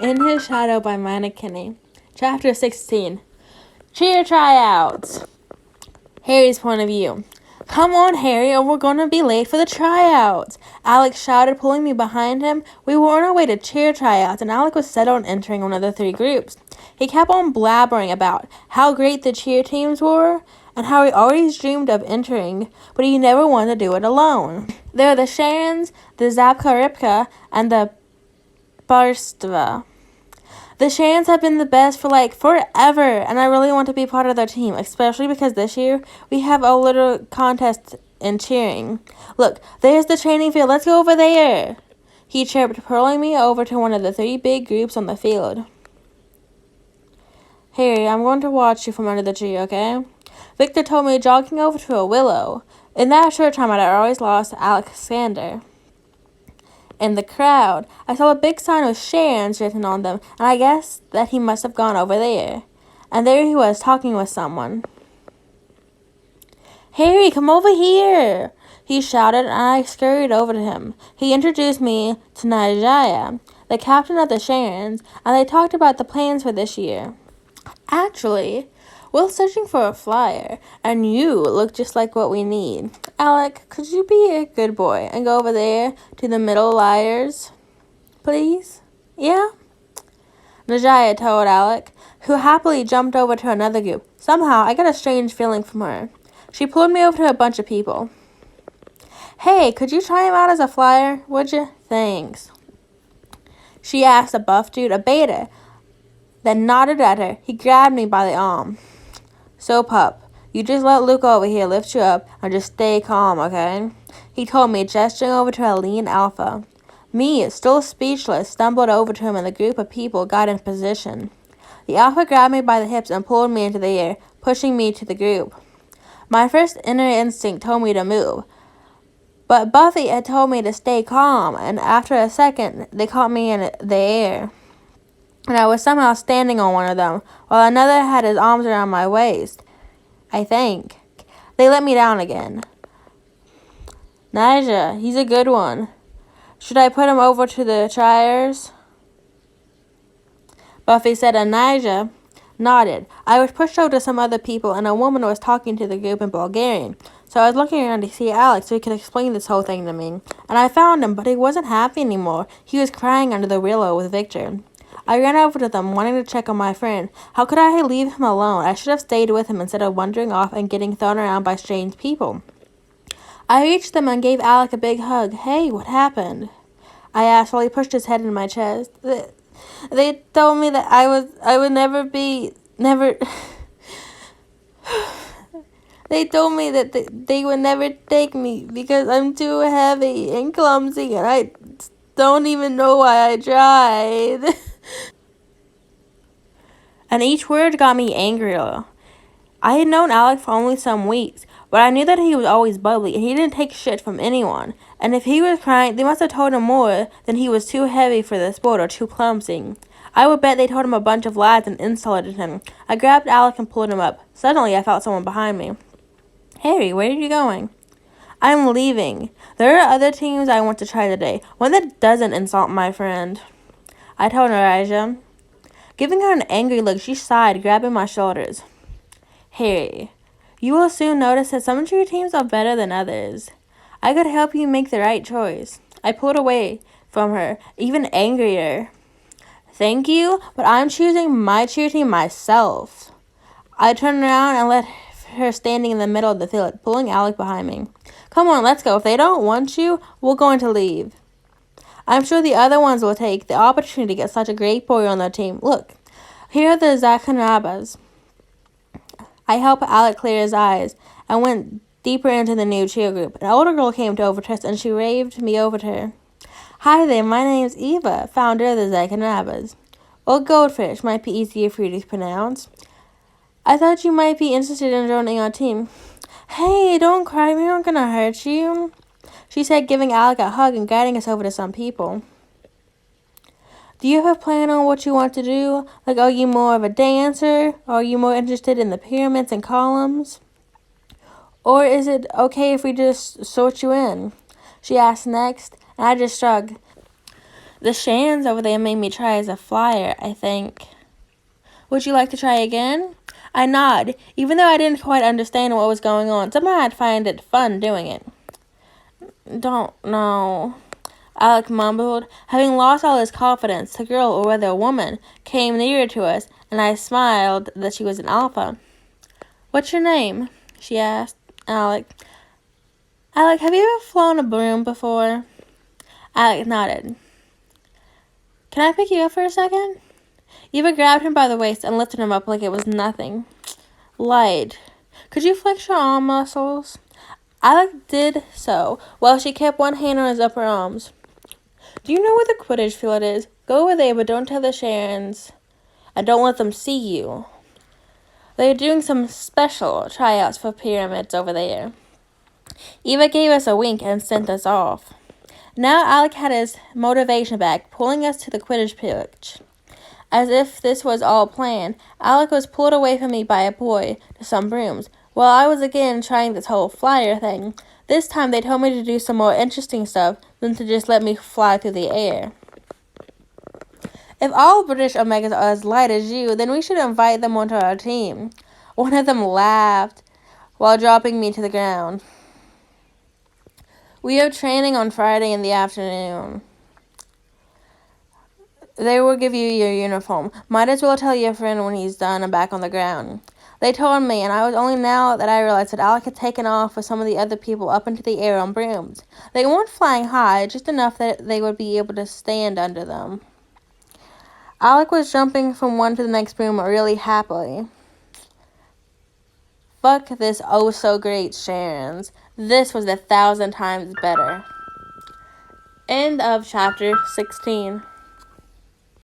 In His Shadow by meniekeime. Chapter 16. Cheer tryouts. Harry's point of view. Come on, Harry, or we're going to be late for the tryouts. Alex shouted, pulling me behind him. We were on our way to cheer tryouts, and Alex was set on entering one of the 3 groups. He kept on blabbering about how great the cheer teams were, and how he always dreamed of entering, but he never wanted to do it alone. There were the Sharons, the Zapka, and the Barstva. The Sharons have been the best for forever, and I really want to be part of their team, especially because this year we have a little contest in cheering. Look, there's the training field. Let's go over there. He chirped, pulling me over to one of the 3 big groups on the field. Harry, I'm going to watch you from under the tree, okay? Victor told me jogging over to a willow. In that short time, I'd always lost Alexander. In the crowd, I saw a big sign with Sharon's written on them, and I guessed that he must have gone over there. And there he was, talking with someone. Harry, come over here! He shouted, and I scurried over to him. He introduced me to Narcissa, the captain of the Sharons, and they talked about the plans for this year. Actually, we're searching for a flyer, and you look just like what we need. Alec, could you be a good boy and go over there to the middle liars, please? Yeah? Narcissa told Alec, who happily jumped over to another group. Somehow, I got a strange feeling from her. She pulled me over to a bunch of people. Hey, could you try him out as a flyer, would you? Thanks. She asked a buff dude, a beta, then nodded at her. He grabbed me by the arm. So, pup, you just let Luke over here lift you up and just stay calm, okay? He told me, gesturing over to a lean alpha. Me, still speechless, stumbled over to him and the group of people got in position. The alpha grabbed me by the hips and pulled me into the air, pushing me to the group. My first inner instinct told me to move, but Buffy had told me to stay calm, and after a second, they caught me in the air. And I was somehow standing on one of them, while another had his arms around my waist. I think. They let me down again. Nyjah, he's a good one. Should I put him over to the triers? Buffy said, and Nyjah nodded. I was pushed over to some other people, and a woman was talking to the group in Bulgarian. So I was looking around to see Alex so he could explain this whole thing to me. And I found him, but he wasn't happy anymore. He was crying under the willow with Victor. I ran over to them, wanting to check on my friend. How could I leave him alone? I should have stayed with him instead of wandering off and getting thrown around by strange people. I reached them and gave Alec a big hug. Hey, what happened? I asked while he pushed his head in my chest. They told me that I would never. They told me that they would never take me because I'm too heavy and clumsy, and I don't even know why I tried. And each word got me angrier. I had known Alec for only some weeks, but I knew that he was always bubbly, and he didn't take shit from anyone. And if he was crying, they must have told him more than he was too heavy for the sport or too clumsy. I would bet they told him a bunch of lies and insulted him. I grabbed Alec and pulled him up. Suddenly, I felt someone behind me. Harry, where are you going? I'm leaving. There are other teams I want to try today. One that doesn't insult my friend. I told Narcissa. Giving her an angry look, she sighed, grabbing my shoulders. Harry, you will soon notice that some of your teams are better than others. I could help you make the right choice. I pulled away from her, even angrier. Thank you, but I'm choosing my cheer team myself. I turned around and left her standing in the middle of the field, pulling Alec behind me. Come on, let's go. If they don't want you, we're going to leave. I'm sure the other ones will take the opportunity to get such a great boy on their team. Look, here are the Zakanrabas. I helped Alec clear his eyes and went deeper into the new cheer group. An older girl came to over to us, and she waved me over to her. Hi there, my name's Eva, founder of the Zakanrabas. Or Goldfish might be easier for you to pronounce. I thought you might be interested in joining our team. Hey, don't cry, we're not gonna hurt you, she said, giving Alec a hug and guiding us over to some people. Do you have a plan on what you want to do? Like, are you more of a dancer? Or are you more interested in the pyramids and columns? Or is it okay if we just sort you in? She asked next, and I just shrugged. The Sharons over there made me try as a flyer, I think. Would you like to try again? I nod, even though I didn't quite understand what was going on. Somehow I'd find it fun doing it. Don't know, Alec mumbled. Having lost all his confidence, the girl, or rather a woman, came nearer to us, and I smiled that she was an alpha. What's your name? She asked Alec. Alec, have you ever flown a broom before? Alec nodded. Can I pick you up for a second? Eva grabbed him by the waist and lifted him up like it was nothing. Light. Could you flex your arm muscles? Alec did so, while she kept one hand on his upper arms. Do you know where the Quidditch field is? Go over there, but don't tell the Sharons. And don't let them see you. They're doing some special tryouts for pyramids over there. Eva gave us a wink and sent us off. Now Alec had his motivation back, pulling us to the Quidditch pitch. As if this was all planned, Alec was pulled away from me by a boy to some brooms, while I was again trying this whole flyer thing. This time they told me to do some more interesting stuff than to just let me fly through the air. If all British Omegas are as light as you, then we should invite them onto our team. One of them laughed while dropping me to the ground. We have training on Friday in the afternoon. They will give you your uniform. Might as well tell your friend when he's done and back on the ground. They told me, and I was only now that I realized that Alec had taken off with some of the other people up into the air on brooms. They weren't flying high, just enough that they would be able to stand under them. Alec was jumping from one to the next broom really happily. Fuck this oh-so-great Sharons. This was 1,000 times better. End of chapter 16.